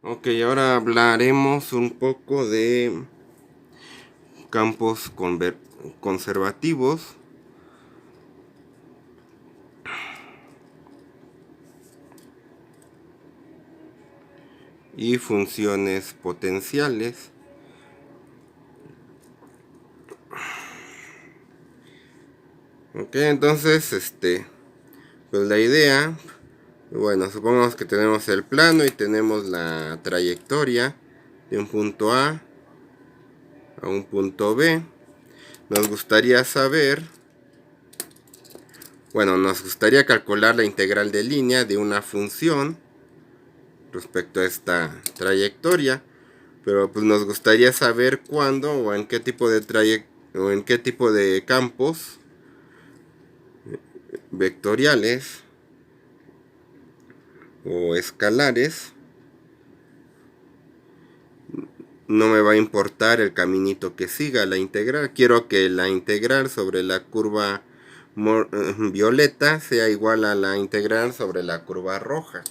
Ok, ahora hablaremos un poco de campos conservativos y funciones potenciales. Ok, entonces, pues la idea, bueno, supongamos que tenemos el plano y tenemos la trayectoria de un punto A un punto B. Nos gustaría saber, bueno, nos gustaría calcular la integral de línea de una función respecto a esta trayectoria, pero pues nos gustaría saber cuándo o en qué tipo de o en qué tipo de campos vectoriales o escalares no me va a importar el caminito que siga la integral. Quiero que la integral sobre la curva violeta sea igual a la integral sobre la curva roja.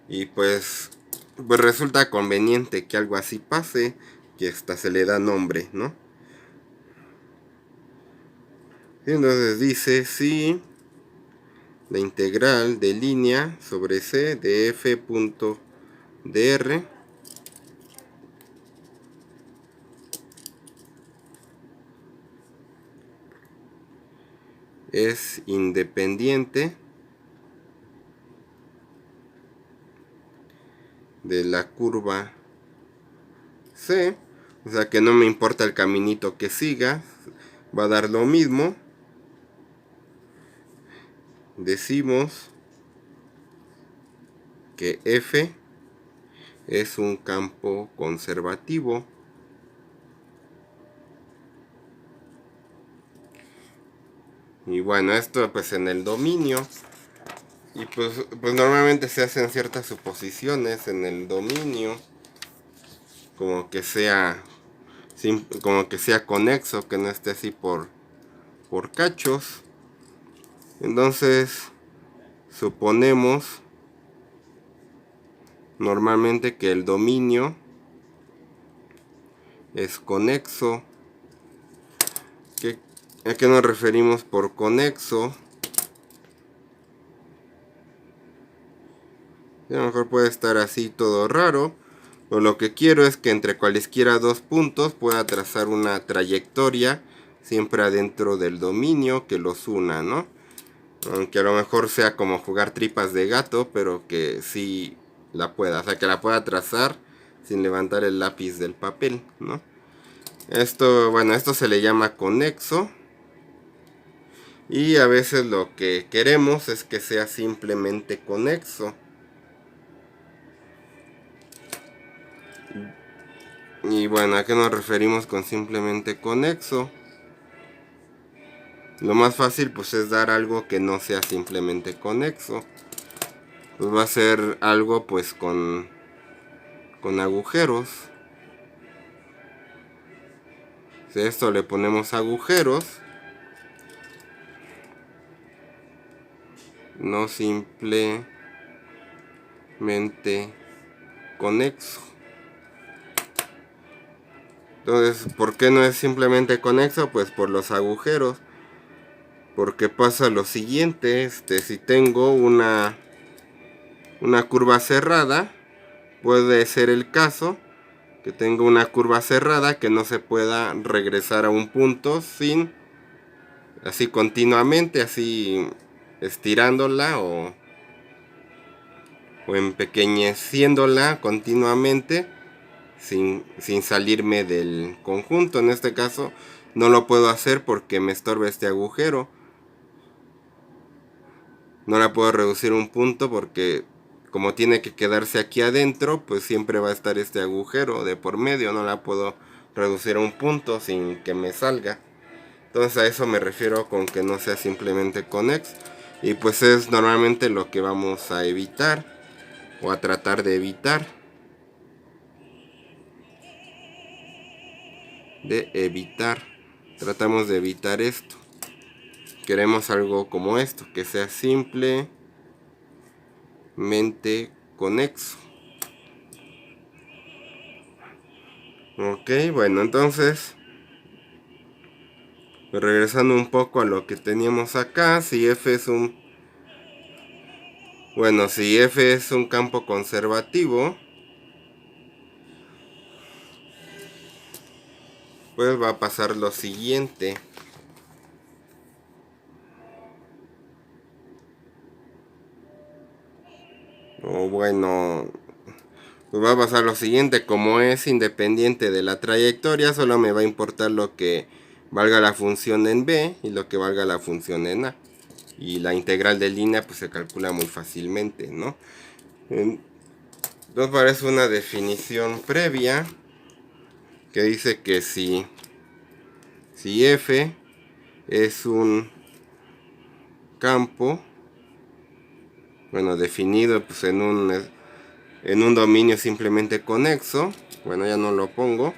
Y pues resulta conveniente que algo así pase, que esta se le da nombre, ¿no? Y entonces dice si la integral de línea sobre c de f punto dr es independiente de la curva c, o sea que no me importa el caminito que siga, va a dar lo mismo. Decimos que f es un campo conservativo. Y bueno, esto pues en el dominio. Y pues normalmente se hacen ciertas suposiciones en el dominio, como que sea conexo, que no esté así por cachos. Entonces suponemos normalmente que el dominio es conexo. ¿A qué nos referimos por conexo? A lo mejor puede estar así todo raro, pero lo que quiero es que entre cualesquiera dos puntos pueda trazar una trayectoria siempre adentro del dominio que los una, ¿no? Aunque a lo mejor sea como jugar tripas de gato, pero que sí la pueda, o sea, que la pueda trazar sin levantar el lápiz del papel, ¿no? Esto se le llama conexo. Y a veces lo que queremos es que sea simplemente conexo. Y bueno, ¿a qué nos referimos con simplemente conexo? Lo más fácil pues es dar algo que no sea simplemente conexo. Pues va a ser algo pues con agujeros. Si a esto le ponemos agujeros, no simplemente conexo. Entonces, ¿por qué no es simplemente conexo? Pues por los agujeros. Porque pasa lo siguiente, si tengo una curva cerrada, puede ser el caso que tengo una curva cerrada que no se pueda regresar a un punto sin así continuamente, así estirándola o empequeñeciéndola continuamente sin salirme del conjunto. En este caso no lo puedo hacer porque me estorba este agujero. No la puedo reducir un punto porque como tiene que quedarse aquí adentro, pues siempre va a estar este agujero de por medio. No la puedo reducir a un punto sin que me salga. Entonces a eso me refiero con que no sea simplemente conexo. Y pues es normalmente lo que vamos a evitar o a tratar de evitar. Tratamos de evitar esto. Queremos algo como esto, que sea simplemente conexo. Ok, bueno, entonces, regresando un poco a lo que teníamos acá, si F es un... Bueno, si F es un campo conservativo, pues va a pasar lo siguiente. O bueno, pues va a pasar lo siguiente. Como es independiente de la trayectoria, solo me va a importar lo que valga la función en B y lo que valga la función en A. Y la integral de línea pues se calcula muy fácilmente, ¿no? Entonces parece una definición previa que dice que si F es un campo, bueno, definido pues en un dominio simplemente conexo, bueno, ya no lo pongo,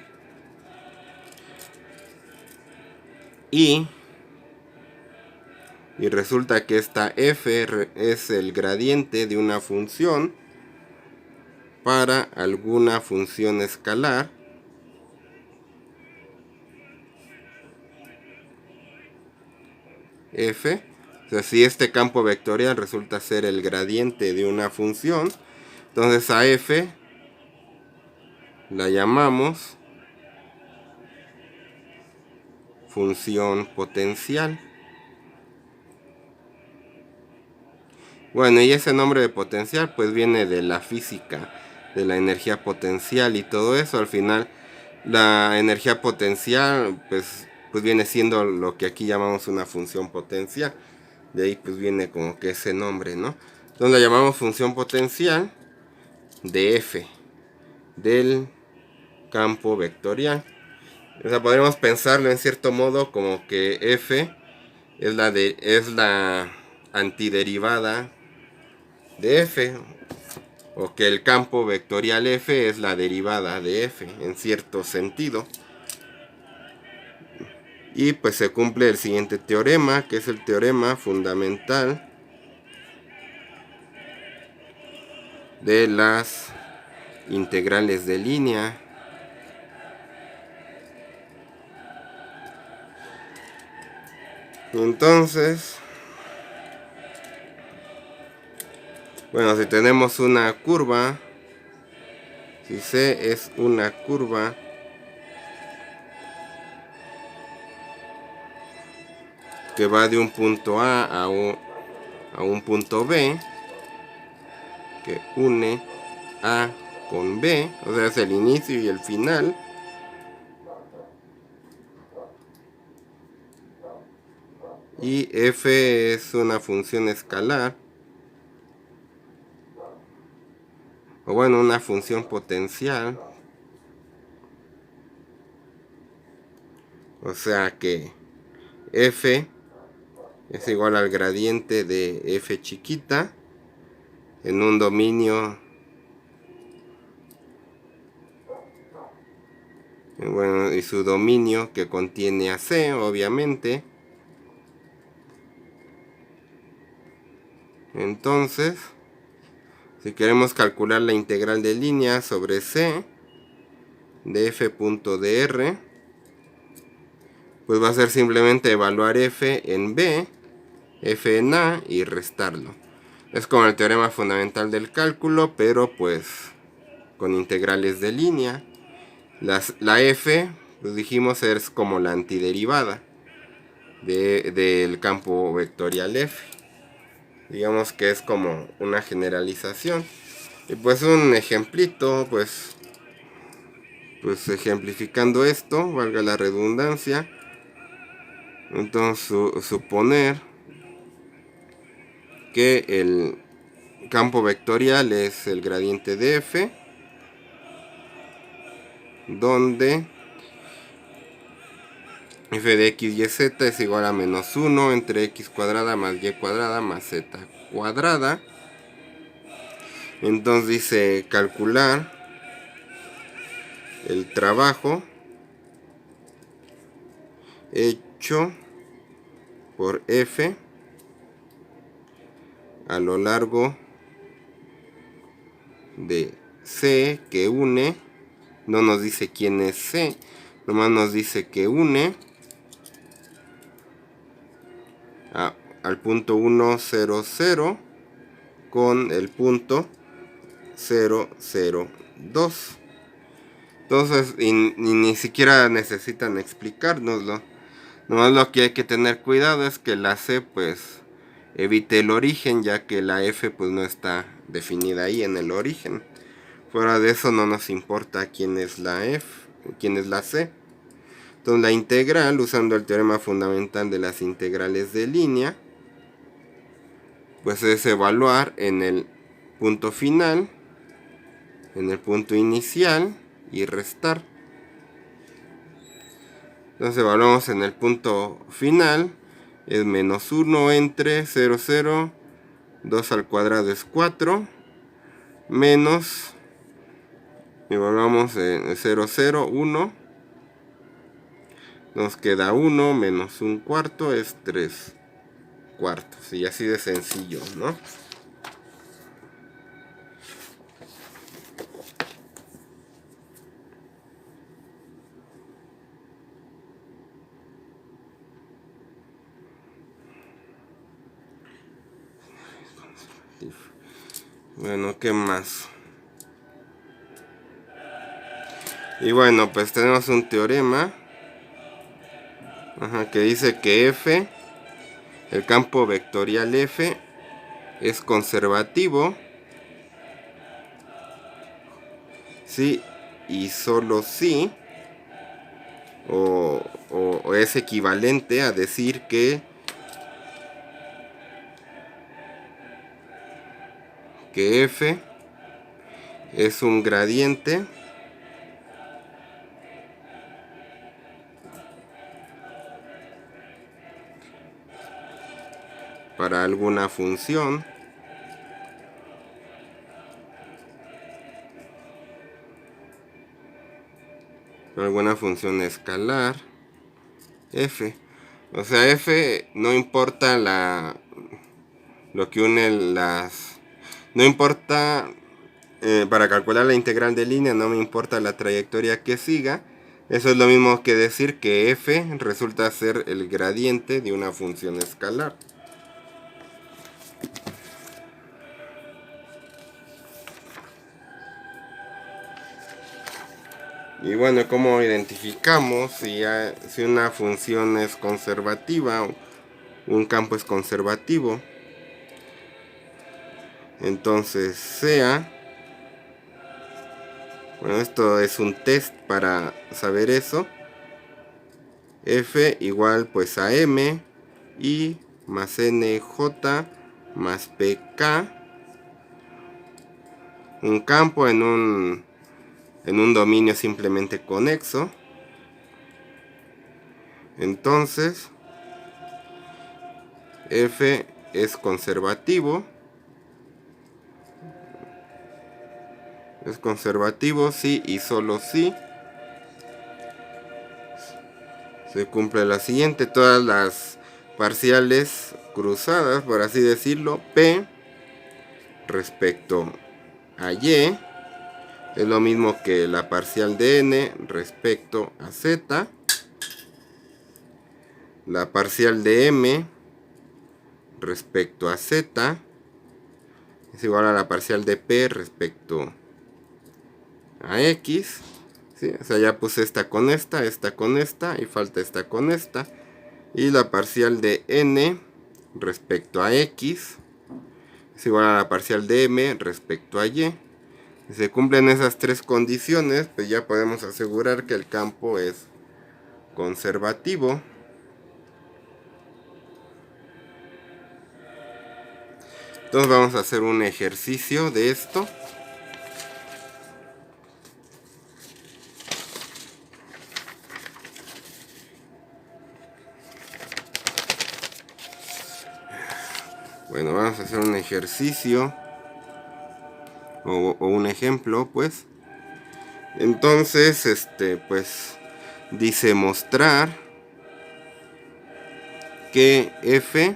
y resulta que esta F es el gradiente de una función para alguna función escalar, F. O sea, si este campo vectorial resulta ser el gradiente de una función, entonces a F la llamamos función potencial. Bueno, y ese nombre de potencial pues viene de la física, de la energía potencial y todo eso. Al final la energía potencial pues viene siendo lo que aquí llamamos una función potencial. De ahí pues viene como que ese nombre, ¿no? Entonces la llamamos función potencial de F, del campo vectorial. O sea, podríamos pensarlo en cierto modo como que F es la antiderivada de F, o que el campo vectorial F es la derivada de F en cierto sentido. Y pues se cumple el siguiente teorema, que es el teorema fundamental de las integrales de línea. Entonces, bueno, si tenemos una curva, si C es una curva que va de un punto A a un punto B, que une A con B, o sea, es el inicio y el final. Y F es una función escalar, o bueno, una función potencial. O sea que F es igual al gradiente de F chiquita en un dominio, bueno, y su dominio que contiene a C, obviamente. Entonces, si queremos calcular la integral de línea sobre C de f.dr, pues va a ser simplemente evaluar f en B, f en A y restarlo. Es como el teorema fundamental del cálculo, pero pues con integrales de línea. La f, pues dijimos, es como la antiderivada del campo vectorial f. Digamos que es como una generalización. Y pues un ejemplito, pues ejemplificando esto, valga la redundancia. Entonces suponer que el campo vectorial es el gradiente de f, donde f de x y z es igual a menos 1 entre x cuadrada más y cuadrada más z cuadrada. Entonces dice calcular el trabajo hecho por f a lo largo de C que une no nos dice quién es C, nomás nos dice que une al punto 1, 0, 0 con el punto 0, 0, 2. Entonces, ni siquiera necesitan explicárnoslo. Nomás lo que hay que tener cuidado es que la C pues evite el origen, ya que la F pues no está definida ahí en el origen. Fuera de eso no nos importa quién es la F, quién es la C. Entonces la integral, usando el teorema fundamental de las integrales de línea, pues es evaluar en el punto final, en el punto inicial y restar. Entonces evaluamos en el punto final, es menos 1 entre 0, 0, 2 al cuadrado es 4, menos, evaluamos en 0, 0, 1, nos queda 1, menos 1 cuarto es 3 cuartos, y así de sencillo, ¿no? Bueno, ¿qué más? Y bueno, pues tenemos un teorema que dice que F, el campo vectorial F, es conservativo si y solo si, o es equivalente a decir que F es un gradiente para alguna función escalar F. O sea, F no importa lo que une las... No importa, para calcular la integral de línea, no me importa la trayectoria que siga. Eso es lo mismo que decir que F resulta ser el gradiente de una función escalar. Y bueno, ¿cómo identificamos si una función es conservativa o un campo es conservativo? Entonces sea, bueno, esto es un test para saber eso. F igual pues a M I más NJ más PK, un campo en un dominio simplemente conexo. Entonces F es conservativo. Es conservativo si y solo si se cumple la siguiente: todas las parciales cruzadas, por así decirlo, P respecto a Y es lo mismo que la parcial de N respecto a Z. La parcial de M respecto a Z es igual a la parcial de P respecto a X. ¿Sí? O sea, ya puse esta con esta y falta esta con esta. Y la parcial de N respecto a X es igual a la parcial de M respecto a Y. Si se cumplen esas tres condiciones, pues ya podemos asegurar que el campo es conservativo. Entonces vamos a hacer un ejercicio de esto. Bueno, vamos a hacer un ejercicio o un ejemplo, pues. Entonces, pues dice mostrar que F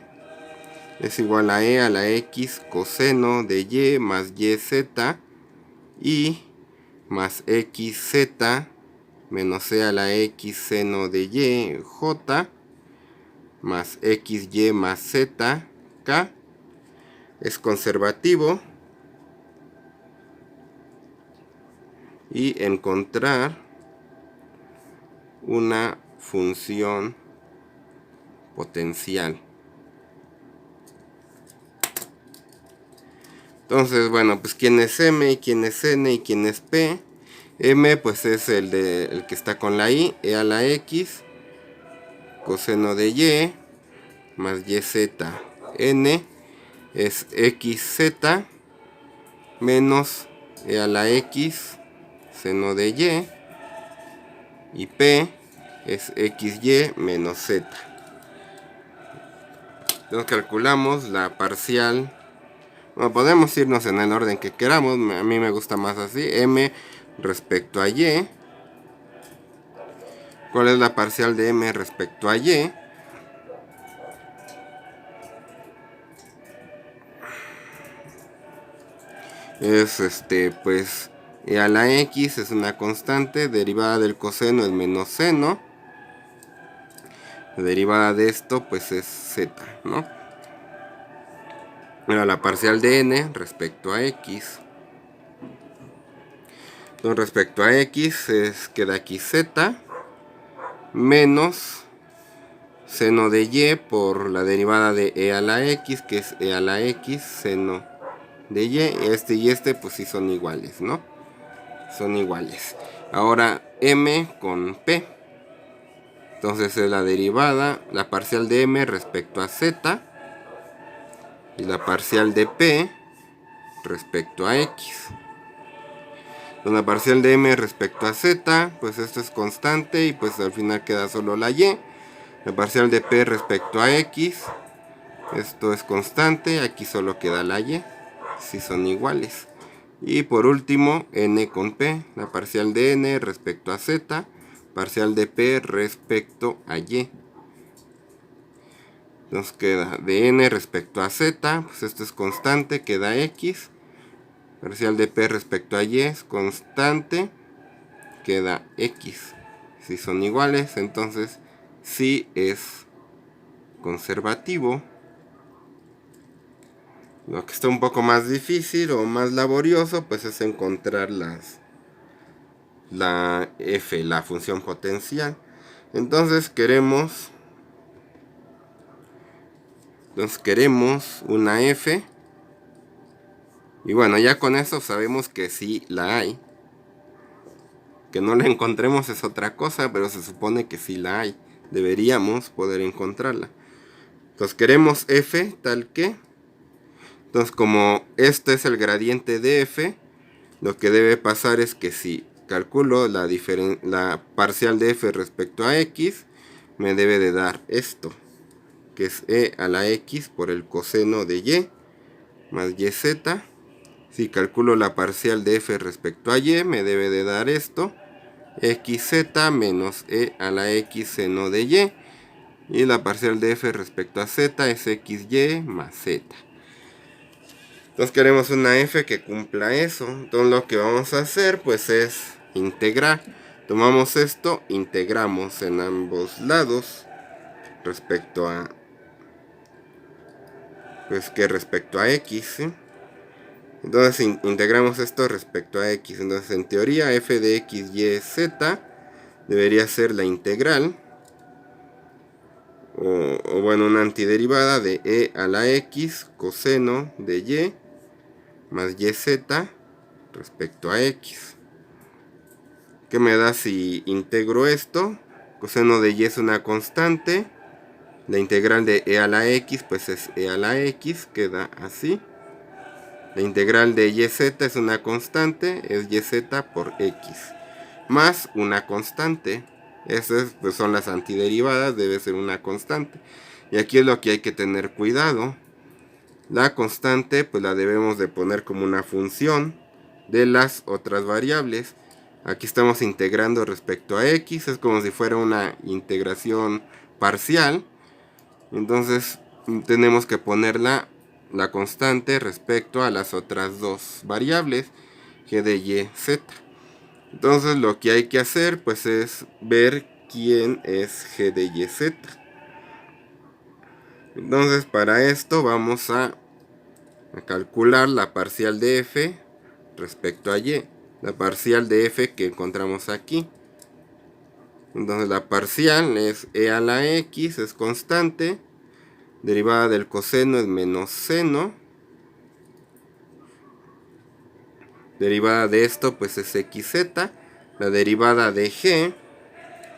es igual a E a la X coseno de Y más YZ y más xz menos e a la x seno de y j más xy más z k es conservativo, y encontrar una función potencial. Entonces, bueno, pues quién es m y quién es n y quién es p. M pues es el que está con la i, e a la x coseno de y más yz. N es xz menos e a la x seno de y, y p es xy menos z. Entonces calculamos la parcial. Bueno, podemos irnos en el orden que queramos, a mí me gusta más así. M respecto a y. ¿Cuál es la parcial de m respecto a y? Es pues e a la x es una constante, derivada del coseno es menos seno, la derivada de esto pues es z, ¿no? Ahora la parcial de n respecto a x. Entonces respecto a x queda aquí z menos seno de y por la derivada de e a la x, que es e a la x seno de y. Y este pues sí son iguales, ¿no? Son iguales. Ahora m con p. Entonces es la derivada, la parcial de m respecto a z y la parcial de p respecto a x. Entonces la parcial de m respecto a z, pues esto es constante y pues al final queda solo la y. La parcial de p respecto a x, esto es constante, aquí solo queda la y, si son iguales. Y por último, n con p, la parcial de n respecto a z, parcial de p respecto a y. Entonces queda de n respecto a z, pues esto es constante, queda x. Parcial de p respecto a y es constante, queda x. Si son iguales, entonces sí es conservativo. Lo que está un poco más difícil o más laborioso pues es encontrar la f, la función potencial. Entonces queremos una f, y bueno, ya con eso sabemos que sí la hay. Que no la encontremos es otra cosa, pero se supone que sí la hay. Deberíamos poder encontrarla. Entonces queremos f tal que. Entonces como este es el gradiente de f, lo que debe pasar es que si calculo la parcial de f respecto a x, me debe de dar esto, que es e a la x por el coseno de y más yz. Si calculo la parcial de f respecto a y, me debe de dar esto, xz menos e a la x seno de y. Y la parcial de f respecto a z es xy más z. Entonces queremos una f que cumpla eso. Entonces lo que vamos a hacer pues es integrar. Tomamos esto, integramos en ambos lados respecto a respecto a x, ¿sí? Entonces integramos esto respecto a x. Entonces en teoría f de x, y, z debería ser la integral, o bueno, una antiderivada de e a la x coseno de y más yz respecto a x. ¿Qué me da si integro esto? Coseno de y es una constante. La integral de e a la x pues es e a la x, queda así. La integral de yz es una constante, es yz por x, más una constante. Esas pues son las antiderivadas, debe ser una constante. Y aquí es lo que hay que tener cuidado. La constante pues la debemos de poner como una función de las otras variables. Aquí estamos integrando respecto a x, es como si fuera una integración parcial. Entonces tenemos que ponerla la constante respecto a las otras dos variables, g de y, z. Entonces lo que hay que hacer pues es ver quién es g de yz. Entonces para esto vamos a calcular la parcial de f respecto a y. La parcial de f que encontramos aquí. Entonces la parcial es e a la x, es constante. Derivada del coseno es menos seno. Derivada de esto pues es xz. La derivada de g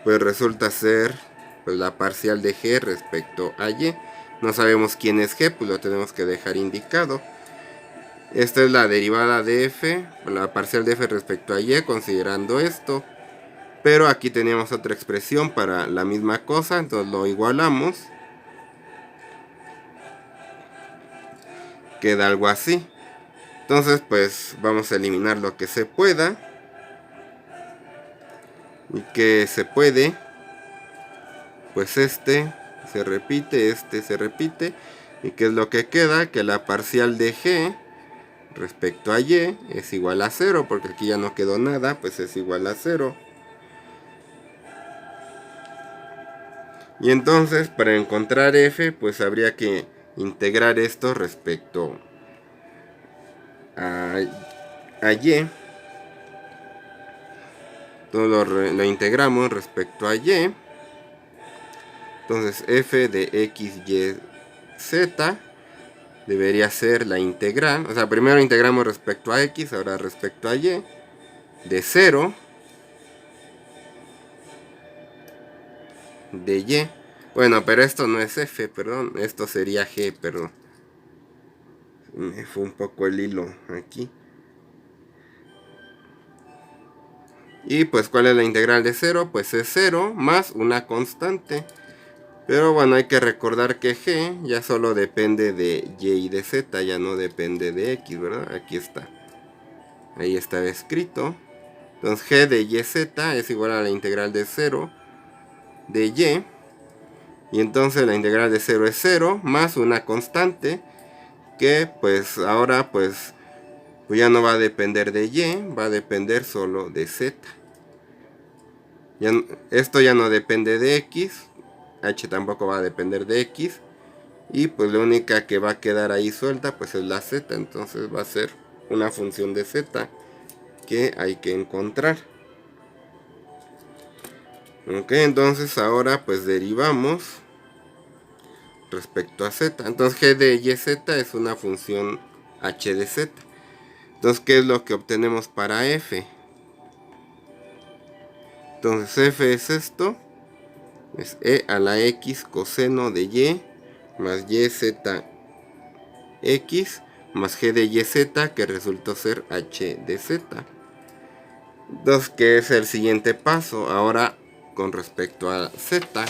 pues resulta ser pues la parcial de g respecto a y. No sabemos quién es g, pues lo tenemos que dejar indicado. Esta es la derivada de f, la parcial de f respecto a y, considerando esto. Pero aquí teníamos otra expresión para la misma cosa, entonces lo igualamos. Queda algo así. Entonces pues vamos a eliminar lo que se pueda. Y que se puede, pues este se repite, este se repite. ¿Y qué es lo que queda? Que la parcial de g respecto a y es igual a 0, porque aquí ya no quedó nada, pues es igual a 0. Y entonces para encontrar f, pues habría que integrar esto respecto a y. Entonces lo integramos respecto a y. Entonces f de x, y, z debería ser la integral. O sea, primero integramos respecto a x, ahora respecto a y. De 0 de y. Bueno, pero esto no es f, perdón. Esto sería g, perdón. Me fue un poco el hilo aquí. Y pues, ¿cuál es la integral de 0? Pues es 0 más una constante. Pero bueno, hay que recordar que g ya solo depende de y y de z, ya no depende de x, ¿verdad? Aquí está. Ahí estaba escrito. Entonces g de yz es igual a la integral de 0 de y. Y entonces la integral de 0 es 0 más una constante que pues ahora pues ya no va a depender de y, va a depender solo de z. Esto ya no depende de x, h tampoco va a depender de x. Y pues la única que va a quedar ahí suelta pues es la z, entonces va a ser una función de z que hay que encontrar. Ok, entonces ahora pues derivamos respecto a z. Entonces g de yz es una función h de z. Entonces, ¿qué es lo que obtenemos para f? Entonces f es esto. Es e a la x coseno de y más yz x más g de yz, que resultó ser h de z. Entonces, ¿qué es el siguiente paso? Ahora con respecto a z.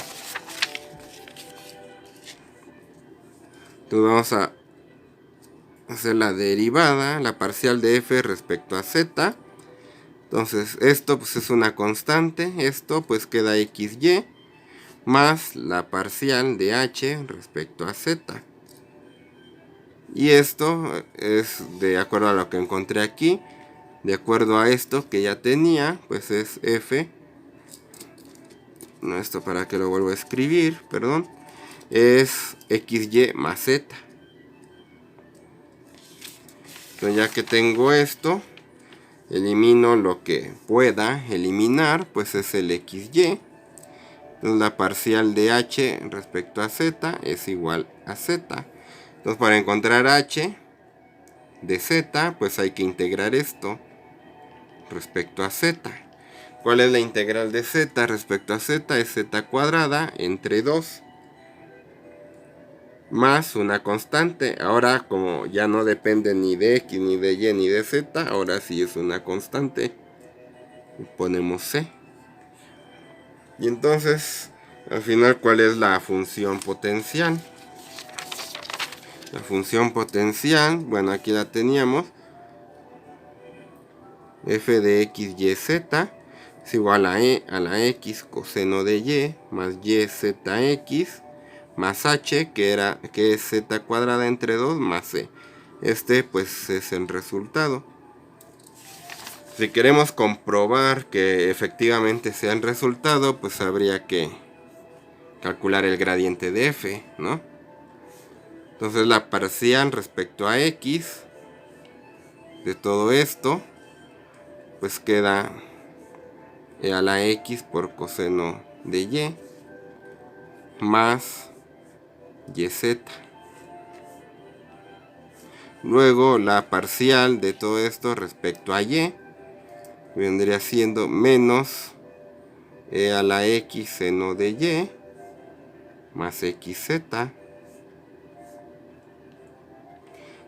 Entonces vamos a hacer la derivada, la parcial de f respecto a z. Entonces esto pues es una constante, esto pues queda xy más la parcial de h respecto a z. Y esto es de acuerdo a lo que encontré aquí. De acuerdo a esto que ya tenía, pues es f. No, esto para que lo vuelva a escribir, perdón. Es xy más z. Entonces ya que tengo esto, elimino lo que pueda eliminar, pues es el xy. Entonces la parcial de h respecto a z es igual a z. Entonces para encontrar h de z, pues hay que integrar esto respecto a z. ¿Cuál es la integral de z respecto a z? Es z cuadrada entre 2 más una constante. Ahora, como ya no depende ni de x, ni de y, ni de z, ahora sí es una constante. Ponemos c. Y entonces, al final, ¿cuál es la función potencial? La función potencial, bueno, aquí la teníamos. F de x, y, z es igual a e a la x coseno de y más y, z, x más h, que es z cuadrada entre 2 más c. Este pues es el resultado. Si queremos comprobar que efectivamente sea el resultado, pues habría que calcular el gradiente de f, ¿no? Entonces la parcial respecto a x de todo esto, pues queda e a la x por coseno de y más yz. Luego la parcial de todo esto respecto a y vendría siendo menos e a la x seno de y más xz.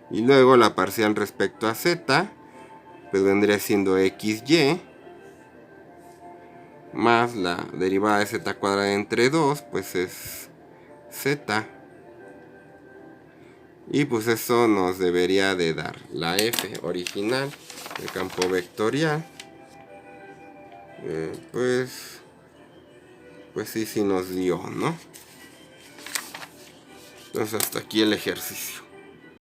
Y luego la parcial respecto a z, pues vendría siendo xy más la derivada de z cuadrada entre 2, pues es z. Y pues eso nos debería de dar la f original del campo vectorial. Pues sí nos dio, ¿no? Entonces hasta aquí el ejercicio.